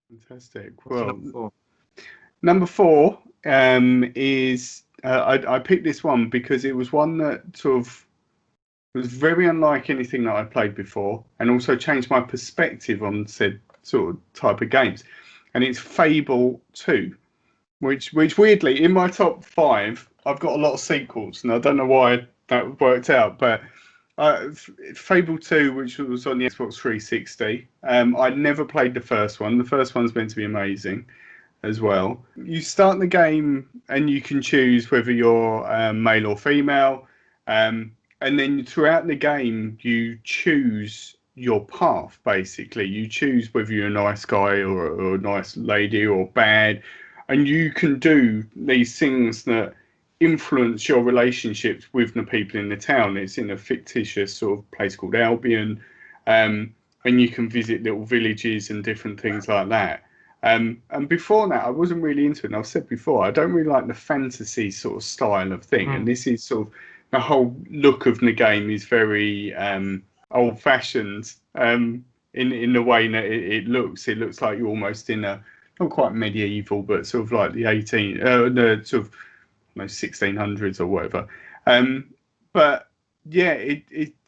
Fantastic. What's your Well, number four? number four is I picked this one because it was one that sort of was very unlike anything that I played before, and also changed my perspective on said sort of type of games. And it's Fable 2, which weirdly in my top five, I've got a lot of sequels, and I don't know why that worked out, but Fable 2, which was on the Xbox 360, I never played the first one. The first one's meant to be amazing as well. You start the game and you can choose whether you're male or female, and then throughout the game you choose your path. Basically, you choose whether you're a nice guy or a nice lady or bad, and you can do these things that influence your relationships with the people in the town. It's in a fictitious sort of place called Albion, and you can visit little villages and different things like that. And before that, I wasn't really into it. And I've said before, I don't really like the fantasy sort of style of thing. And Mm. this is sort of the whole look of the game is very old fashioned in the way that it looks. It looks like you're almost in a not quite medieval, but sort of like the sort of 1600s or whatever. But yeah,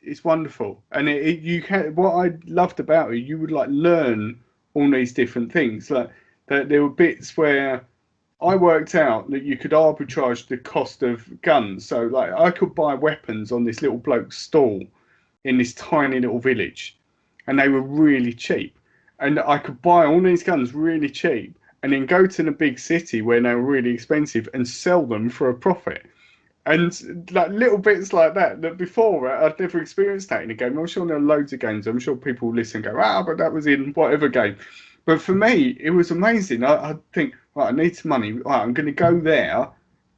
it's wonderful, and you can. What I loved about it, you would like learn all these different things. Like that, there were bits where I worked out that you could arbitrage the cost of guns. So like I could buy weapons on this little bloke's stall in this tiny little village, and they were really cheap. And I could buy all these guns really cheap, and then go to the big city where they were really expensive and sell them for a profit. And like little bits like that, that before I'd never experienced that in a game. I'm sure there are loads of games. I'm sure people listen and go, but that was in whatever game. But for me, it was amazing. I think, right, I need some money. Right, I'm going to go there,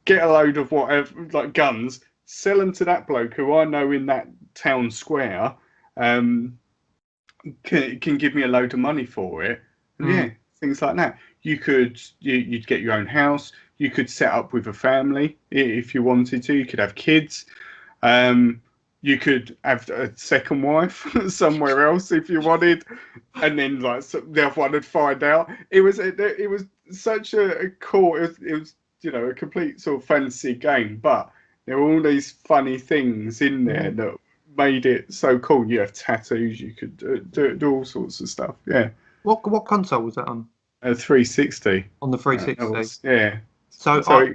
get a load of whatever, like guns, sell them to that bloke who I know in that town square, um, can give me a load of money for it. And yeah, Mm. things like that. You'd get your own house. You could set up with a family if you wanted to. You could have kids. Um, you could have a second wife somewhere else if you wanted, and then like the other one would find out. It was such a cool. It was a complete sort of fantasy game, but there were all these funny things in there Mm. that made it so cool. You have tattoos. You could do all sorts of stuff. Yeah, What console was that on? a 360. On the That 360. was yeah. So So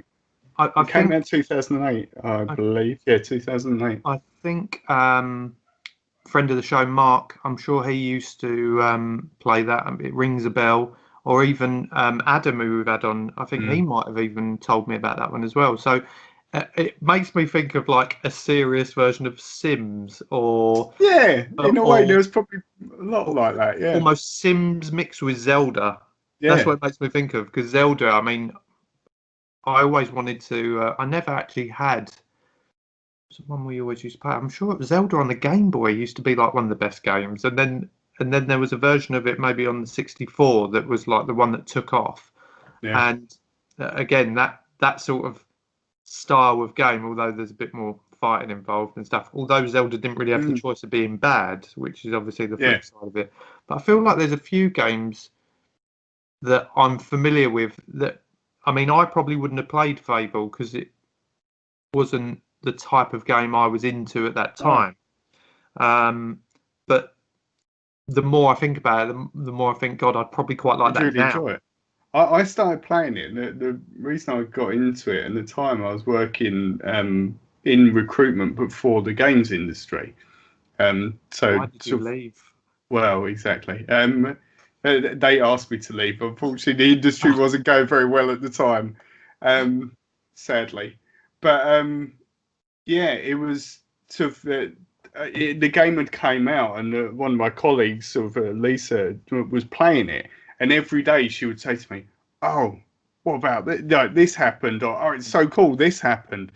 I it came think out 2008, I I, believe. Yeah, 2008. I think friend of the show Mark, I'm sure he used to play that. It rings a bell. Or even Adam, who we've had on, I think he Mm. might have even told me about that one as well. So it makes me think of like a serious version of Sims, Yeah, in a way, there or was probably a lot like that. Yeah, almost Sims mixed with Zelda. That's yeah. what it makes me think of. Because Zelda, I mean, I always wanted to. I never actually had one we always used to play. I'm sure it was Zelda on the Game Boy used to be like one of the best games, and then there was a version of it maybe on the 64 that was like the one that took off. Yeah. And again, that sort of style of game, although there's a bit more fighting involved and stuff. Although Zelda didn't really have the Mm. choice of being bad, which is obviously the Yeah. flip side of it. But I feel like there's a few games that I'm familiar with that. I mean, I probably wouldn't have played Fable because it wasn't the type of game I was into at that Oh, time. But the more I think about it, the more I think, God, I'd probably quite like I'd that really now. enjoy it. I started playing it. The reason I got into it, and the time I was working in recruitment, but for the games industry. So Why did you sort of, leave? well, exactly. They asked me to leave. Unfortunately, the industry wasn't going very well at the time, um, sadly. But yeah, it was sort of the game had came out, and one of my colleagues, sort of Lisa, was playing it, and every day she would say to me, "Oh, what about this? No, this happened?" Or, "Oh, it's so cool, this happened."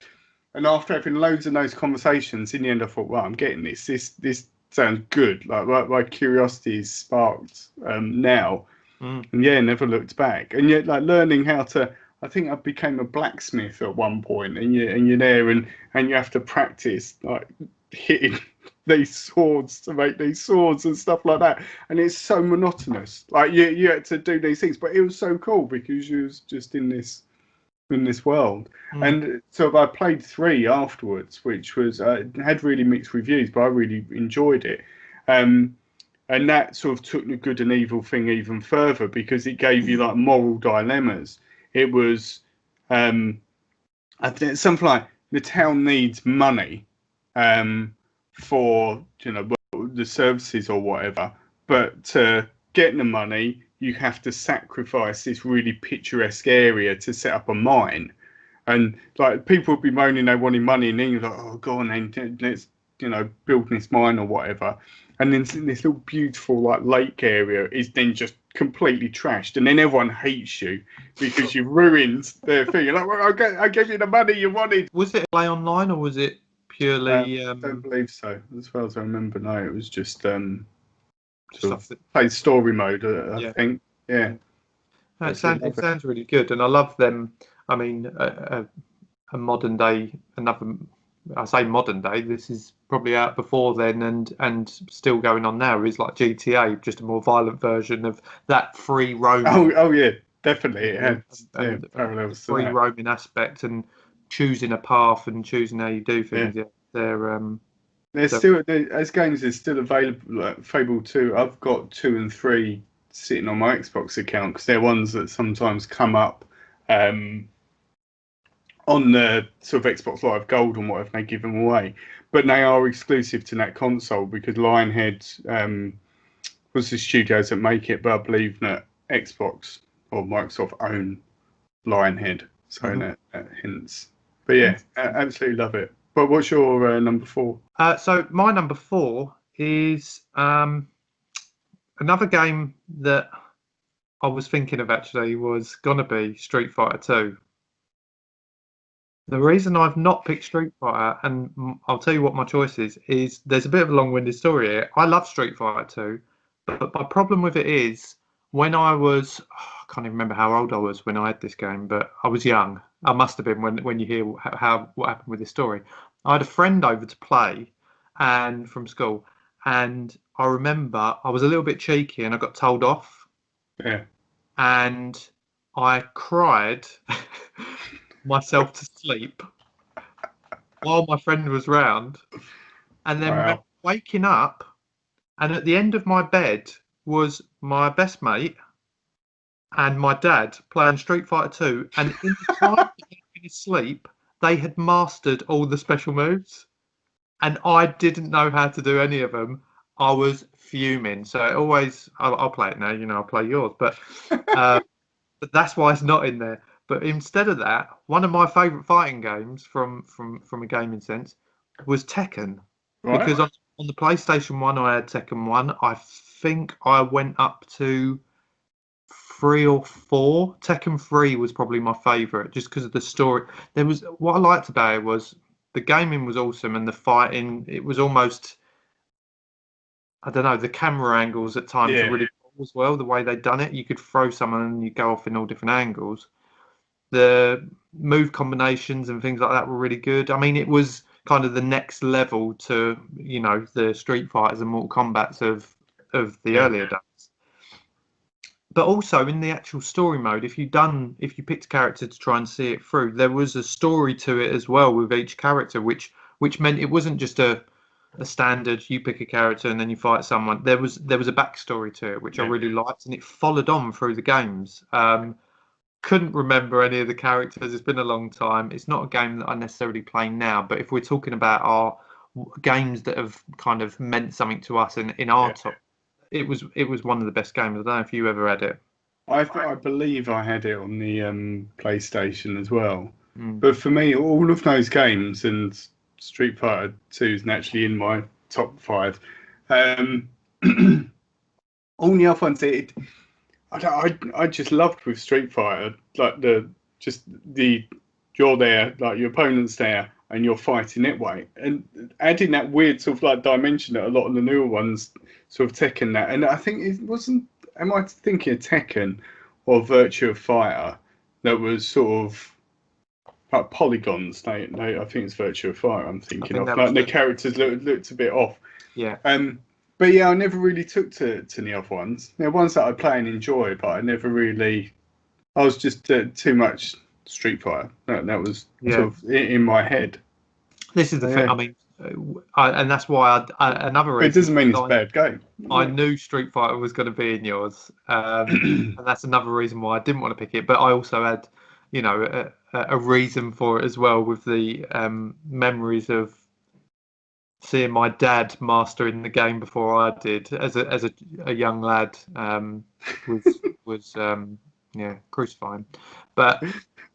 And after having loads of those conversations, in the end, I thought, "Well, I'm getting this. This sounds good." Like my curiosity is sparked now, Mm. and yeah, never looked back. And yet, like learning how to, I think I became a blacksmith at one point, and you're there, and you have to practice like hitting these swords to make these swords and stuff like that. And it's so monotonous. Like you had to do these things, but it was so cool because you was just in this world. And so I played 3 afterwards, which was had really mixed reviews, but I really enjoyed it. And that sort of took the good and evil thing even further because it gave you like moral dilemmas. It was I think something like the town needs money for the services or whatever, but to get the money you have to sacrifice this really picturesque area to set up a mine. And like people would be moaning they wanted money, and then you're like, oh, go on then, let's build this mine or whatever. And then this little beautiful like lake area is then just completely trashed, and then everyone hates you because you've ruined their thing. You're like, well, I gave you the money you wanted. Was it play online or was it purely? I don't believe so. As far as I remember, no, it was just sort of play story mode. I think, yeah. No, it sounds really good, and I love them. I mean, a modern day, I say modern day. This is probably out before then, and still going on now. Is like GTA, just a more violent version of that free roaming. Oh yeah, definitely. It had parallels to free that. roaming aspect and choosing a path and choosing how you do things. Yeah, they're still as games are still available. Like Fable 2, I've got 2 and 3 sitting on my Xbox account because they're ones that sometimes come up on the sort of Xbox Live Gold and whatever they give them away, but they are exclusive to that console because Lionhead was the studios that make it, but I believe that Xbox or Microsoft own Lionhead, so that hints. But yeah, absolutely love it. But what's your number 4? So my number 4 is another game that I was thinking of actually was gonna be Street Fighter 2. The reason I've not picked Street Fighter, and I'll tell you what my choice is there's a bit of a long-winded story here. I love Street Fighter 2, but my problem with it is when I was, I can't even remember how old I was when I had this game, but I was young. I must have been when you hear what happened with this story. I had a friend over to play and from school, and I remember I was a little bit cheeky and I got told off. Yeah. And I cried myself to sleep while my friend was round, and then waking up, and at the end of my bed was my best mate and my dad playing Street Fighter 2, and in the time of his sleep they had mastered all the special moves and I didn't know how to do any of them. I was fuming. So I'll play it now, I'll play yours, but that's why it's not in there. But instead of that, one of my favourite fighting games from a gaming sense was Tekken. Right. Because on the PlayStation 1, I had Tekken 1. I think I went up to 3 or 4. Tekken 3 was probably my favourite, just because of the story. What I liked about it was the gaming was awesome, and the fighting, it was almost, I don't know, the camera angles at times were really cool as well. The way they'd done it, you could throw someone and you go off in all different angles. The move combinations and things like that were really good. I mean, it was kind of the next level to, the Street Fighters and Mortal Kombats of the earlier days. But also in the actual story mode, if you picked a character to try and see it through, there was a story to it as well with each character, which meant it wasn't just a standard, you pick a character and then you fight someone. There was a backstory to it, which I really liked, and it followed on through the games. Couldn't remember any of the characters. It's been a long time. It's not a game that I necessarily play now, but if we're talking about our games that have kind of meant something to us in our top, it was one of the best games. I don't know if you ever had it. I believe I had it on the PlayStation as well. But for me, all of those games, and Street Fighter 2 is naturally in my top 5. All the other ones, I just loved with Street Fighter, like you're there, like your opponent's there, and you're fighting it way, and adding that weird sort of like dimension that a lot of the newer ones sort of Tekken that, and I think it wasn't. Am I thinking of Tekken or Virtua Fighter that was sort of like polygons? I think it's Virtua Fighter. I'm thinking of like the characters looked a bit off. Yeah. But yeah, I never really took to the other ones. They're ones that I play and enjoy, but I never really. I was just too much Street Fighter. That was sort of in my head. This is the thing. I mean, and that's why another But it reason. doesn't mean it's a bad game. I knew Street Fighter was going to be in yours, and that's another reason why I didn't want to pick it. But I also had, you know, a reason for it as well, with the memories of seeing my dad mastering the game before I did as a young lad. Was crucifying. But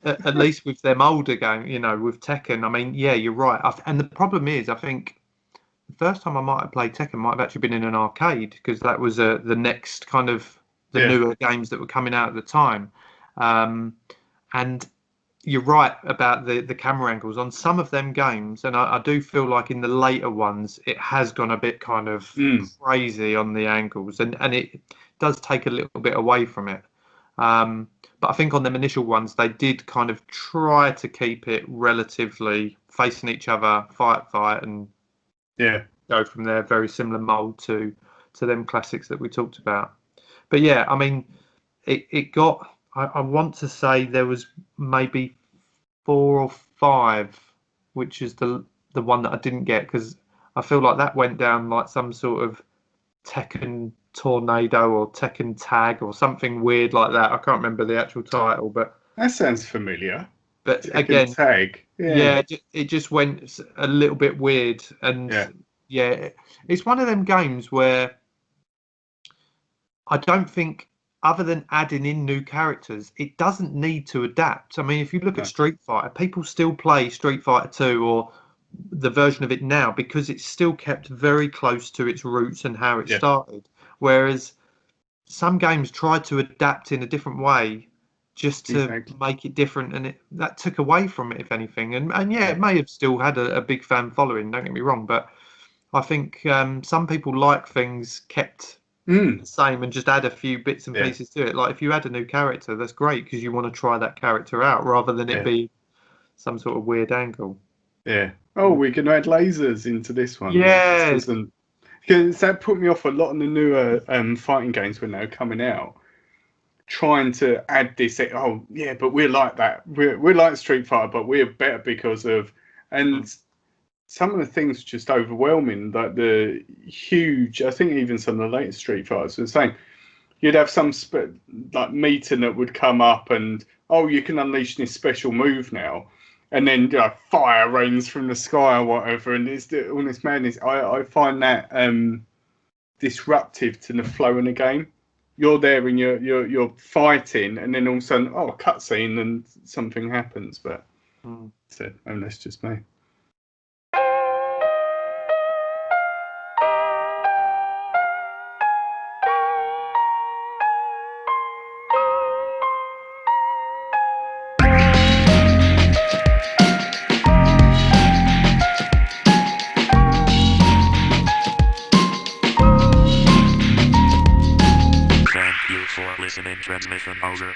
at least with them older games, you know, with Tekken, I mean, yeah, you're right. And the problem is, I think the first time I might have played Tekken might have actually been in an arcade, because that was the next kind of newer games that were coming out at the time. And you're right about the camera angles on some of them games, and I do feel like in the later ones it has gone a bit kind of crazy on the angles, and it does take a little bit away from it. But I think on them initial ones they did kind of try to keep it relatively facing each other, fight, and go from there. Very similar mold to them classics that we talked about. But yeah, I mean, it got. I want to say there was maybe 4 or 5, which is the one that I didn't get, because I feel like that went down like some sort of Tekken Tornado or Tekken Tag or something weird like that. I can't remember the actual title, but that sounds familiar. But Tekken again, Tag. It just went a little bit weird, and it's one of them games where I don't think, other than adding in new characters, it doesn't need to adapt. I mean, if you look at Street Fighter, people still play Street Fighter 2 or the version of it now because it's still kept very close to its roots and how it started. Whereas some games tried to adapt in a different way just to make it different, and that took away from it, if anything. And it may have still had a big fan following, don't get me wrong, but I think some people like things kept the same and just add a few bits and pieces to it. Like if you add a new character, that's great because you want to try that character out rather than it be some sort of weird angle. Yeah. Oh, we can add lasers into this one. Yeah. Because that put me off a lot in the newer fighting games when they were coming out. Trying to add this, but we're like that. We're like Street Fighter, but we're better because of. And some of the things are just overwhelming. Like the huge, I think even some of the latest Street Fighters were saying, you'd have some like meter that would come up and, you can unleash this special move now. And then fire rains from the sky or whatever. And it's all this madness. I find that disruptive to the flow in the game. You're there and you're fighting, and then all of a sudden, cutscene, and something happens. But that's just me. Listening transmission over.